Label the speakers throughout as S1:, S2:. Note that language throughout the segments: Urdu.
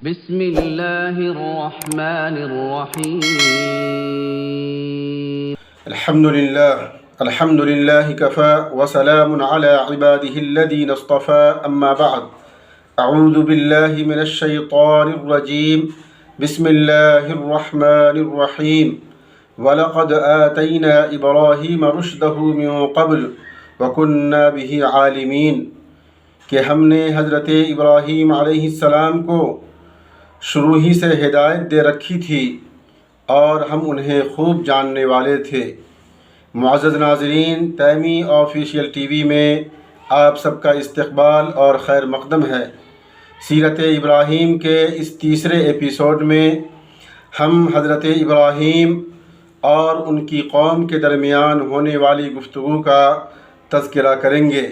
S1: بسم الله الرحمن الرحيم.
S2: الحمد لله كفى وسلام على عباده الذين اصطفى أما بعد. أعوذ بالله من الشيطان الرجيم. بسم الله الرحمن الرحيم. وَلَقَدْ آتَيْنَا إِبْرَاهِيمَ رُشْدَهُ مِنْ قَبْلُ وَكُنَّا بِهِ عَالِمِينَ کہ ہم نے حضرت ابراہیم علیہ السلام کو شروع ہی سے ہدایت دے رکھی تھی اور ہم انہیں خوب جاننے والے تھے۔ معزز ناظرین، تیمی آفیشیل ٹی وی میں آپ سب کا استقبال اور خیر مقدم ہے۔ سیرت ابراہیم کے اس تیسرے ایپیسوڈ میں ہم حضرت ابراہیم اور ان کی قوم کے درمیان ہونے والی گفتگو کا تذکرہ کریں گے۔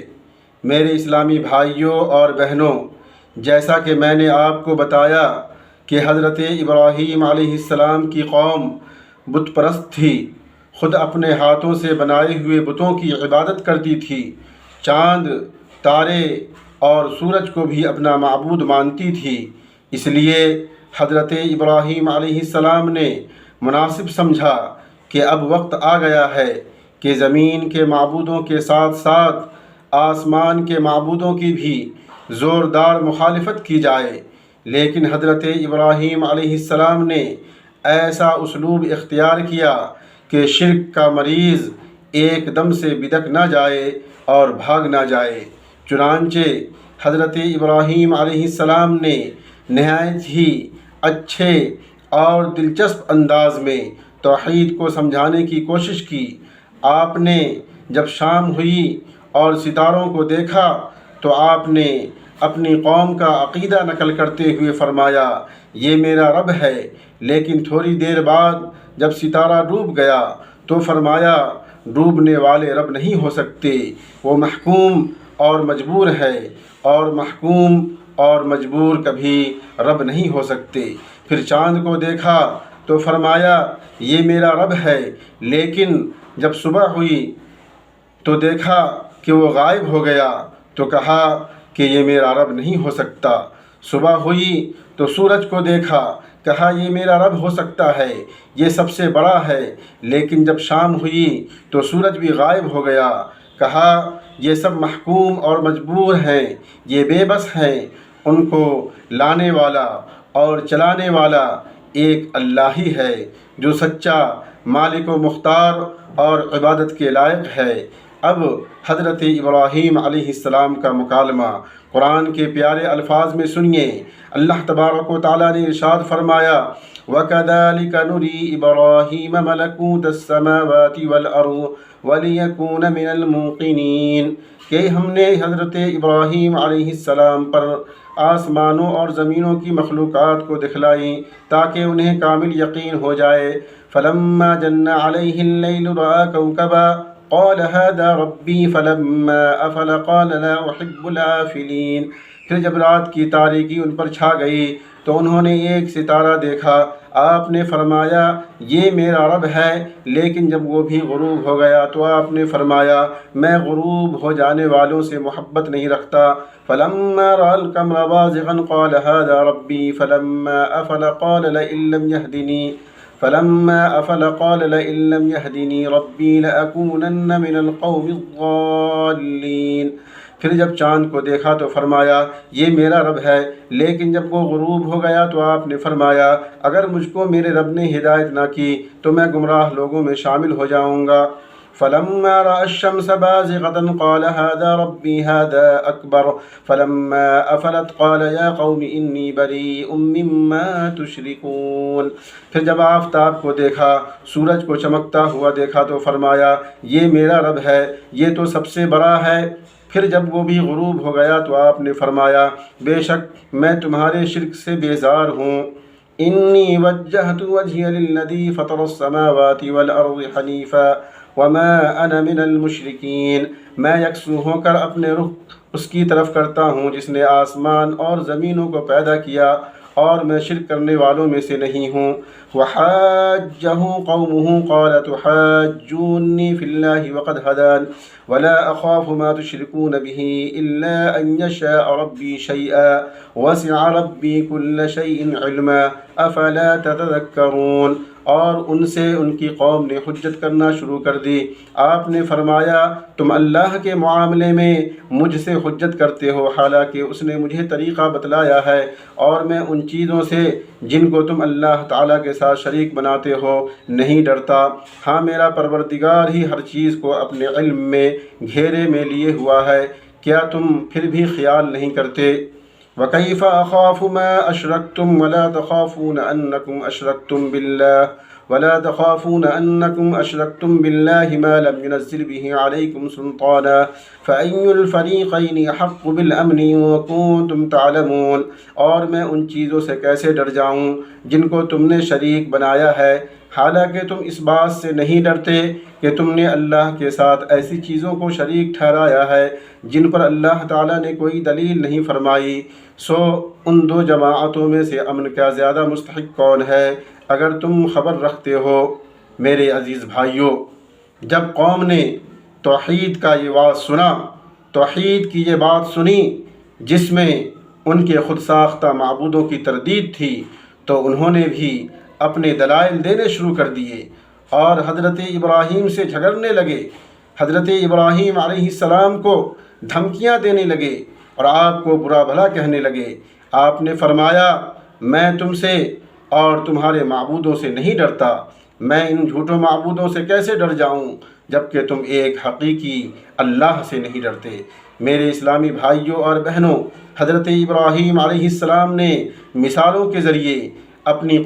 S2: میرے اسلامی بھائیوں اور بہنوں، جیسا کہ میں نے آپ کو بتایا کہ حضرت ابراہیم علیہ السلام کی قوم بت پرست تھی، خود اپنے ہاتھوں سے بنائے ہوئے بتوں کی عبادت کرتی تھی، چاند، تارے اور سورج کو بھی اپنا معبود مانتی تھی۔ اس لیے حضرت ابراہیم علیہ السلام نے مناسب سمجھا کہ اب وقت آ گیا ہے کہ زمین کے معبودوں کے ساتھ ساتھ آسمان کے معبودوں کی بھی زوردار مخالفت کی جائے۔ لیکن حضرت ابراہیم علیہ السلام نے ایسا اسلوب اختیار کیا کہ شرک کا مریض ایک دم سے بدک نہ جائے اور بھاگ نہ جائے۔ چنانچہ حضرت ابراہیم علیہ السلام نے نہایت ہی اچھے اور دلچسپ انداز میں توحید کو سمجھانے کی کوشش کی۔ آپ نے جب شام ہوئی اور ستاروں کو دیکھا تو آپ نے اپنی قوم کا عقیدہ نقل کرتے ہوئے فرمایا، یہ میرا رب ہے۔ لیکن تھوڑی دیر بعد جب ستارہ ڈوب گیا تو فرمایا، ڈوبنے والے رب نہیں ہو سکتے، وہ محکوم اور مجبور ہے، اور محکوم اور مجبور کبھی رب نہیں ہو سکتے۔ پھر چاند کو دیکھا تو فرمایا، یہ میرا رب ہے۔ لیکن جب صبح ہوئی تو دیکھا کہ وہ غائب ہو گیا تو کہا کہ یہ میرا رب نہیں ہو سکتا۔ صبح ہوئی تو سورج کو دیکھا، کہا یہ میرا رب ہو سکتا ہے، یہ سب سے بڑا ہے۔ لیکن جب شام ہوئی تو سورج بھی غائب ہو گیا، کہا یہ سب محکوم اور مجبور ہیں، یہ بے بس ہیں، ان کو لانے والا اور چلانے والا ایک اللہ ہی ہے جو سچا مالک و مختار اور عبادت کے لائق ہے۔ اب حضرت ابراہیم علیہ السلام کا مکالمہ قرآن کے پیارے الفاظ میں سنیے۔ اللہ تبارک و تعالیٰ نے ارشاد فرمایا، وَكَذَلِكَ نُرِي إِبْرَاهِيمَ مَلَكُوتَ السَّمَاوَاتِ وَالْأَرْضِ وَلِيَكُونَ مِنَ الْمُوقِنِينَ کہ ہم نے حضرت ابراہیم علیہ السلام پر آسمانوں اور زمینوں کی مخلوقات کو دکھلائی تاکہ انہیں کامل یقین ہو جائے۔ فَلَمَّا جَنَّ عَلَيْهِ اللَّيْلُ رَأَىٰ كَوْكَبًا قَالَ هَٰذَا رَبِّي فَلَمَّا أَفَلَ قَالَ لَا أُحِبُّ الْآفِلِينَ پھر جب رات کی تاریکی ان پر چھا گئی تو انہوں نے ایک ستارہ دیکھا، آپ نے فرمایا یہ میرا رب ہے۔ لیکن جب وہ بھی غروب ہو گیا تو آپ نے فرمایا میں غروب ہو جانے والوں سے محبت نہیں رکھتا۔ فَلَمَّا رَأَى الْقَمَرَ بَازِغًا قَالَ هَٰذَا رَبِّي فَلَمَّا أَفَلَ قَالَ لَئِن لَّمْ يَهْدِنِي رَبِّي لَأَكُونَنَّ مِنَ الْقَوْمِ الضَّالِّينَ پھر جب چاند کو دیکھا تو فرمایا یہ میرا رب ہے۔ لیکن جب وہ غروب ہو گیا تو آپ نے فرمایا اگر مجھ کو میرے رب نے ہدایت نہ کی تو میں گمراہ لوگوں میں شامل ہو جاؤں گا۔ فَلَمَّا رَأَى الشَّمْسَ بَازِغَةً قَالَ هَٰذَا رَبِّي هَٰذَا أَكْبَرُ فَلَمَّا أَفَلَتْ قَالَ يَا قَوْمِ إِنِّي بَرِيءٌ مِّمَّا تُشْرِكُونَ پھر جب آفتاب کو دیکھا، سورج کو چمکتا ہوا دیکھا تو فرمایا یہ میرا رب ہے، یہ تو سب سے بڑا ہے۔ پھر جب وہ بھی غروب ہو گیا تو آپ نے فرمایا بے شک میں تمہارے شرک سے بیزار ہوں۔ انی وجہت وجہی للذی فطر السماوات والارض حنیفا وما انا من المشرکین میں یکسو ہو کر اپنے رخ اس کی طرف کرتا ہوں جس نے آسمان اور زمینوں کو پیدا کیا اور میں شرک کرنے والوں میں سے نہیں ہوں۔ وحاجه قومه قال تحاجوني في الله وقد هدان ولا أخاف ما تشركون به إلا أن يشاء ربي شيئا وسع ربي كل شيء علما أفلا تتذكرون۔ اور ان سے ان کی قوم نے حجت کرنا شروع کر دی۔ آپ نے فرمایا تم اللہ کے معاملے میں مجھ سے حجت کرتے ہو، حالانکہ اس نے مجھے طریقہ بتلایا ہے، اور میں ان چیزوں سے جن کو تم اللہ تعالیٰ کے ساتھ شریک بناتے ہو نہیں ڈرتا۔ ہاں میرا پروردگار ہی ہر چیز کو اپنے علم میں گھیرے میں لیے ہوا ہے، کیا تم پھر بھی خیال نہیں کرتے؟ وَكَيْفَ أَخَافُ مَا أَشْرَكْتُمْ وَلَا تَخَافُونَ أَنَّكُمْ أَشْرَكْتُمْ بِاللَّهِ مَا لَمْ يُنَزِّلْ بِهِ عَلَيْكُمْ سُلْطَانًا فَأَيُّ الْفَرِيقَيْنِ أَحَقُّ بِالْأَمْنِ إِن كُنتُمْ تَعْلَمُونَ۔ اور میں ان چیزوں سے کیسے ڈر جاؤں جن کو تم نے شریک بنایا ہے، حالانکہ تم اس بات سے نہیں ڈرتے کہ تم نے اللہ کے ساتھ ایسی چیزوں کو شریک ٹھہرایا ہے جن پر اللہ تعالیٰ نے کوئی دلیل نہیں فرمائی۔ سو ان دو جماعتوں میں سے امن کا زیادہ مستحق کون ہے؟ اگر تم خبر رکھتے ہو میرے عزیز بھائیوں، جب قوم نے توحید کا یہ واعظ سنا، توحید کی یہ بات سنی جس میں ان کے خود ساختہ معبودوں کی تردید تھی، تو انہوں نے بھی اپنے دلائل دینے شروع کر دیے اور حضرت ابراہیم سے جھگڑنے لگے، حضرت ابراہیم علیہ السلام کو دھمکیاں دینے لگے اور آپ کو برا بھلا کہنے لگے۔ آپ نے فرمایا میں تم سے اور تمہارے معبودوں سے نہیں ڈرتا، میں ان جھوٹوں معبودوں سے کیسے ڈر جاؤں جبکہ تم ایک حقیقی اللہ سے نہیں ڈرتے۔ میرے اسلامی بھائیوں اور بہنوں، حضرت ابراہیم علیہ السلام نے مثالوں کے ذریعے اپنی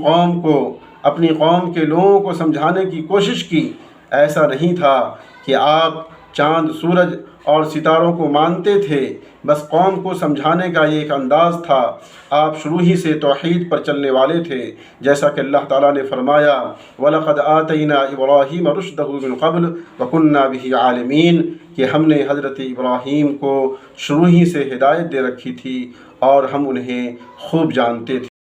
S2: قوم کے لوگوں کو سمجھانے کی کوشش کی۔ ایسا نہیں تھا کہ آپ چاند، سورج اور ستاروں کو مانتے تھے، بس قوم کو سمجھانے کا یہ ایک انداز تھا۔ آپ شروع ہی سے توحید پر چلنے والے تھے، جیسا کہ اللہ تعالیٰ نے فرمایا وَلَقَدْ آتَيْنَا إِبْرَاهِيمَ رُشْدَهُ مِنْ قَبْلُ وَكُنَّا بِهِ عَالِمِينَ، کہ ہم نے حضرت ابراہیم کو شروع ہی سے ہدایت دے رکھی تھی اور ہم انہیں خوب جانتے تھے۔